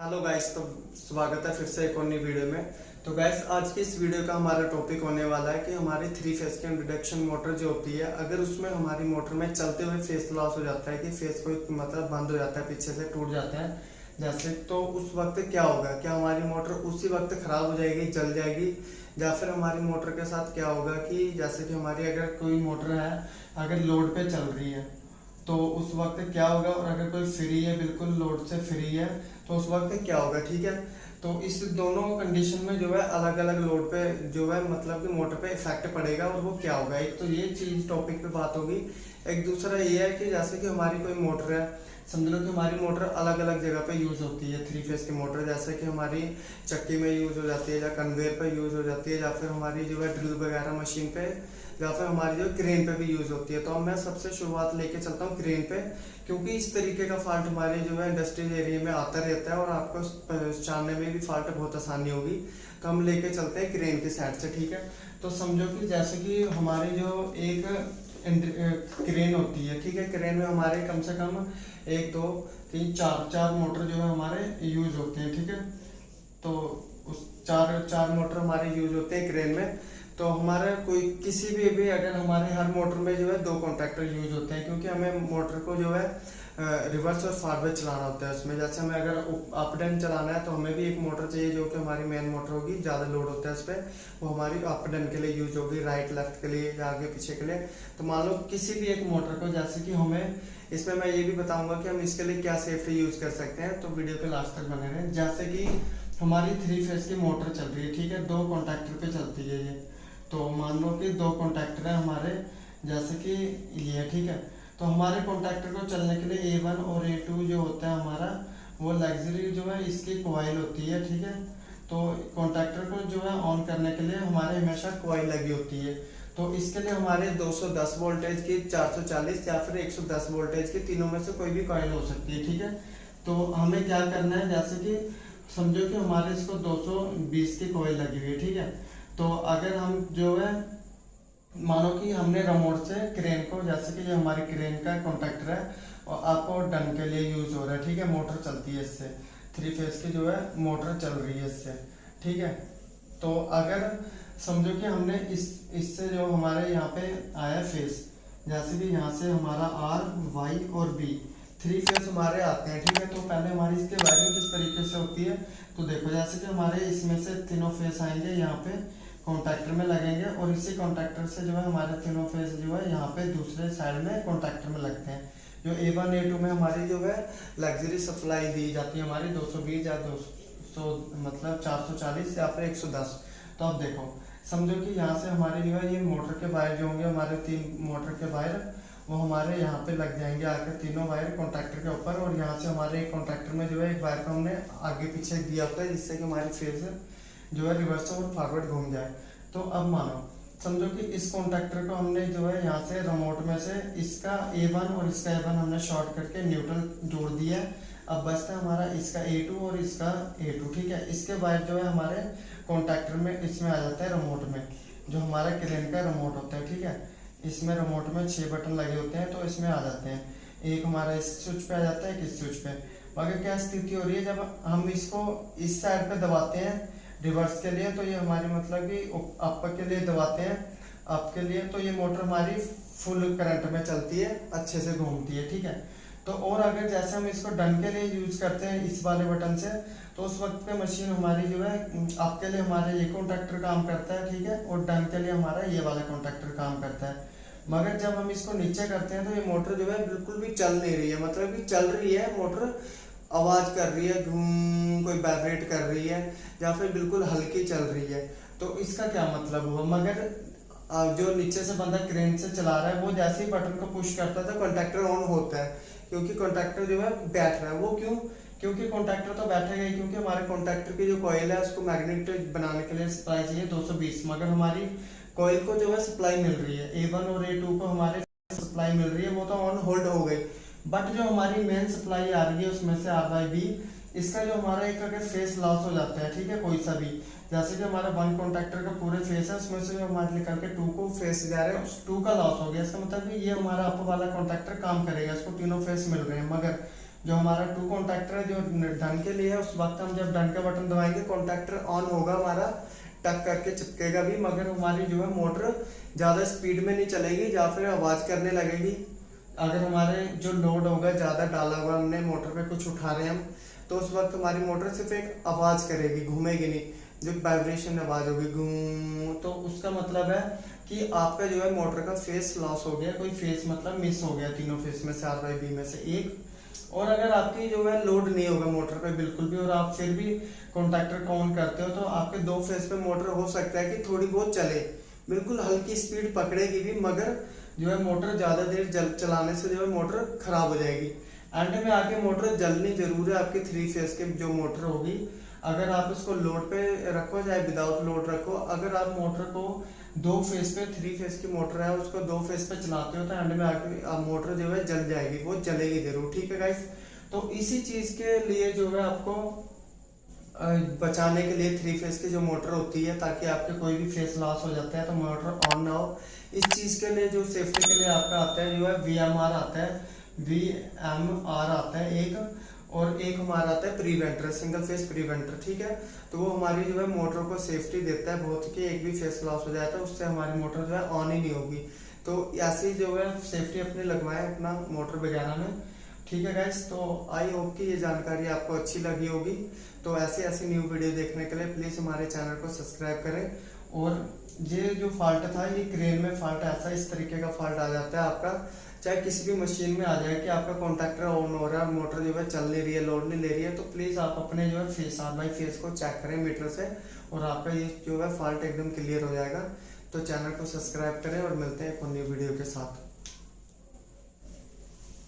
Hello guys, तो स्वागत है फिर से एक और नई वीडियो में। तो गाइस, आज की इस वीडियो का हमारा टॉपिक होने वाला है कि हमारी 3 फेज की इंट्रोडक्शन मोटर जो होती है, अगर उसमें हमारी मोटर में चलते हुए फेस लॉस हो जाता है कि फेस कोई मतलब बंद हो जाता है, पीछे से टूट जाता है जैसे, तो उस वक्त क्या होगा? क्या हमारी मोटर उसी वक्त खराब हो जाएगी, जल जाएगी, या फिर हमारी मोटर के साथ क्या होगा कि जैसे कि हमारी अगर कोई मोटर है, अगर लोड पे चल रही है तो उस वक्त क्या होगा, और अगर कोई फ्री है, बिल्कुल लोड से फ्री है, तो उस वक्त क्या होगा। ठीक है, तो इस दोनों कंडीशन में जो है अलग अलग लोड पे जो है मतलब कि मोटर पे इफेक्ट पड़ेगा, और वो क्या होगा। एक तो ये चीज टॉपिक पे बात होगी। एक दूसरा ये है कि जैसे कि हमारी कोई मोटर है, समझ लो कि हमारी मोटर अलग अलग जगह पे यूज होती है। 3 फेज की मोटर जैसे कि हमारी चक्की में यूज हो जाती है, या कन्वेयर पे यूज हो जाती है, या फिर हमारी जो है ड्रिल वगैरह मशीन पे, या फिर हमारी जो क्रेन पे भी यूज होती है। तो अब मैं सबसे शुरुआत लेके चलता हूँ क्रेन पे, क्योंकि इस तरीके का फॉल्ट हमारे जो है इंडस्ट्रियल एरिया में आता रहता है और आपको पहचानने में भी फॉल्ट बहुत आसानी होगी। तो हम लेके चलते हैं क्रेन की साइड से। ठीक है, तो समझो कि जैसे कि हमारी जो एक क्रेन होती है, ठीक है, क्रेन में हमारे कम से कम 1 2 3 4 मोटर जो है हमारे यूज होते हैं। ठीक है, तो उस चार चार मोटर हमारे यूज होते हैं क्रेन में। तो हमारा कोई किसी भी अगर हमारे हर मोटर में जो है 2 कॉन्टैक्टर यूज होते हैं, क्योंकि हमें मोटर को जो है रिवर्स और फॉरवर्ड चलाना होता है। उसमें जैसे हमें अगर अप डाउन चलाना है तो हमें भी एक मोटर चाहिए जो कि हमारी मेन मोटर होगी, ज़्यादा लोड होता है उस पर, वो हमारी अप डाउन के लिए यूज होगी, राइट लेफ्ट के लिए या आगे पीछे के लिए। तो मान लो किसी भी एक मोटर को, जैसे कि हमें इसमें मैं ये भी बताऊंगा कि हम इसके लिए क्या सेफ्टी यूज कर सकते हैं, तो वीडियो के लास्ट तक बने रहें। जैसे कि हमारी 3 फेज की मोटर चल रही है, ठीक है, 2 कॉन्टैक्टर पे चलती है ये। तो मान लो कि 2 कॉन्टैक्टर है हमारे, जैसे कि ये, ठीक है। तो हमारे कॉन्टैक्टर को चलने के लिए A1 और A2 जो होता है हमारा, वो लग्जरी जो है इसकी कॉइल होती है। ठीक है, तो कॉन्टैक्टर को जो है ऑन करने के लिए हमारे हमेशा कॉइल लगी होती है। तो इसके लिए हमारे 210 वोल्टेज की, 440 या फिर 110 वोल्टेज की, तीनों में से कोई भी कॉइल हो सकती है। ठीक है, तो हमें क्या करना है, जैसे कि समझो कि हमारे इसको 220 की कॉइल लगी हुई है। ठीक है, तो अगर हम जो है मानो कि हमने रिमोट से क्रेन को, जैसे कि ये हमारी क्रेन का कॉन्टैक्टर है और आपको डन के लिए यूज हो रहा है। ठीक है, मोटर चलती है इससे, 3 फेज की जो है मोटर चल रही है इससे। ठीक है, तो अगर समझो कि हमने इससे जो हमारे यहाँ पे आया फेस, जैसे कि यहाँ से हमारा R Y और B 3 फेज हमारे आते हैं। ठीक है, तो पहले हमारी इसकी वायरिंग किस तरीके से होती है, तो देखो जैसे कि हमारे इसमें से तीनों फेस आएंगे यहाँ पे कॉन्टैक्टर में लगेंगे, और इसी कॉन्टैक्टर से जो है हमारे तीनों फेस जो है यहाँ पे दूसरे साइड में कॉन्टैक्टर में लगते हैं। जो A1 A2 में हमारी जो है लग्जरी सप्लाई दी जाती है हमारी 220 या 200 मतलब 440 या फिर 110। तो अब देखो, समझो कि यहाँ से हमारे जो है ये मोटर के वायर जो होंगे, हमारे 3 मोटर के वायर, वो हमारे यहाँ पे लग जाएंगे आकर, तीनों वायर कॉन्टैक्टर के ऊपर। और यहाँ से हमारे एक कॉन्टैक्टर में जो है एक वायर को हमने आगे पीछे दिया होता है, जिससे कि हमारी फेस जो है रिवर्स और फॉरवर्ड घूम जाए। तो अब मानो समझो कि इस कॉन्टैक्टर को हमने जो है यहाँ से रिमोट में से इसका A1 और इसका A1 हमने शॉर्ट करके न्यूट्रल जोड़ दिया है। अब बचता है हमारा इसका A2 और इसका A2। ठीक है, इसके वायर जो है हमारे कॉन्टैक्टर में इसमें आ जाता है रिमोट में, जो हमारा क्रेन का रिमोट होता है। ठीक है, इसमें रिमोट में 6 बटन लगे होते हैं, तो इसमें आ जाते हैं। एक हमारा इस स्विच पे आ जाता है, एक इस स्विच पे। मगर क्या स्थिति हो रही है, जब हम इसको इस साइड पे दबाते हैं रिवर्स के लिए, तो ये हमारी मतलब कि अप के लिए दबाते हैं, अप के लिए, तो ये मोटर हमारी फुल करंट में चलती है, अच्छे से घूमती है। ठीक है, तो और अगर जैसे हम इसको डन के लिए यूज करते हैं इस वाले बटन से, तो उस वक्त पे मशीन हमारी जो है अप के लिए हमारे ये कॉन्टैक्टर काम करता है। ठीक है, और डन के लिए हमारा ये वाला कॉन्टैक्टर काम करता है। मगर जब हम इसको नीचे करते हैं तो ये मोटर जो है बिल्कुल भी चल नहीं रही है, मतलब कि चल रही है मोटर, आवाज कर रही है, घूम, कोई वाइब्रेट कर रही है, या फिर बिल्कुल हल्की चल रही है। तो इसका क्या मतलब हुआ, मगर जो नीचे से बंदा क्रेन से चला रहा है, वो जैसे ही बटन को पुश करता था कॉन्टैक्टर ऑन होता है, क्योंकि कॉन्टैक्टर जो है बैठ रहा है। वो क्यों? क्योंकि कॉन्टैक्टर तो बैठेगा ही, क्योंकि हमारे कॉन्टैक्टर की जो कॉइल है उसको मैग्नेट बनाने के लिए सप्लाई चाहिए 220, मगर हमारी कॉइल को जो है सप्लाई मिल रही है, A1 और A2 को हमारे सप्लाई मिल रही है, वो तो ऑन होल्ड हो गई। बट जो हमारी मेन सप्लाई आ रही है उसमें से RYB, इसका जो हमारा एक अगर फेस लॉस हो जाता है, ठीक है, कोई सा भी, जैसे कि हमारा 1 कॉन्टैक्टर का पूरे फेस है, उसमें से जो हमारे निकल के 2 को फेस जा रहे हैं, उस 2 का लॉस हो गया, इसका मतलब कि ये हमारा अप वाला कॉन्टैक्टर काम करेगा, इसको तीनों फेस मिल रहे हैं, मगर जो हमारा टू कॉन्टैक्टर है जो डन के लिए है, उस वक्त हम जब डन का बटन दबाएंगे कॉन्टैक्टर ऑन होगा हमारा, टक करके चिपकेगा भी, मगर हमारी जो है मोटर ज़्यादा स्पीड में नहीं चलेगी या फिर आवाज़ करने लगेगी। अगर हमारे जो लोड होगा ज़्यादा डाला हुआ हमने मोटर पे, कुछ उठा रहे हैं हम, तो उस वक्त हमारी मोटर सिर्फ एक आवाज़ करेगी, घूमेगी नहीं, जो वाइब्रेशन आवाज़ होगी घूम, तो उसका मतलब है कि आपका जो है मोटर का फेस लॉस हो गया, कोई फेस मतलब मिस हो गया तीनों फेस में से, RYB में से एक। और अगर आपकी जो है लोड नहीं होगा मोटर पे बिल्कुल भी, और आप फिर भी कॉन्टैक्टर को ऑन करते हो, तो आपके 2 फेस पे मोटर हो सकता है कि थोड़ी बहुत चले, बिल्कुल हल्की स्पीड पकड़ेगी भी, मगर जो है मोटर ज़्यादा देर चलाने से जो है मोटर खराब हो जाएगी। एंड में आके मोटर जलनी जरूर है आपकी 3 फेस की जो मोटर होगी। अगर आप उसको लोड पे रखो चाहे विदाउट लोड रखो, अगर आप मोटर को 2 फेस पे 3 फेस की मोटर है उसको 2 फेस पे चलाते हो तो एंड में आके मोटर जो है जल जाएगी, वो जलेगी जरूर, ठीक है गाइस। तो इसी चीज के लिए जो है आपको बचाने के लिए 3 फेस की जो मोटर होती है, ताकि आपके कोई भी फेस लॉस हो जाता है तो मोटर ऑन ना हो, इस चीज के लिए जो सेफ्टी के लिए आपका आता है जो है VMR आता है, VMR आता है एक, और एक हमारा आता है प्रीवेंटर, सिंगल फेस प्रीवेंटर, ठीक है। तो वो हमारी जो है मोटर को सेफ्टी देता है बहुत, कि एक भी फेस लॉस हो जाता है उससे हमारी मोटर जो है ऑन ही नहीं होगी। तो ऐसी जो है सेफ्टी अपने लगवाएं अपना मोटर वगैरह में, ठीक है गाइस। तो आई होप कि ये जानकारी आपको अच्छी लगी होगी। तो ऐसी ऐसी न्यू वीडियो देखने के लिए प्लीज़ हमारे चैनल को सब्सक्राइब करें। और ये जो फॉल्ट था, ये क्रेन में फॉल्ट ऐसा इस तरीके का फॉल्ट आ जाता है आपका, चाहे किसी भी मशीन में आ जाए कि आपका कॉन्टैक्टर ऑन हो रहा है और मोटर जो है चल नहीं रही है, लोड नहीं ले रही है, तो प्लीज़ आप अपने जो है फेस RY फेस को चेक करें मीटर से, और आपका ये जो है फॉल्ट एकदम क्लियर हो जाएगा। तो चैनल को सब्सक्राइब करें और मिलते हैं एक और न्यू वीडियो के साथ।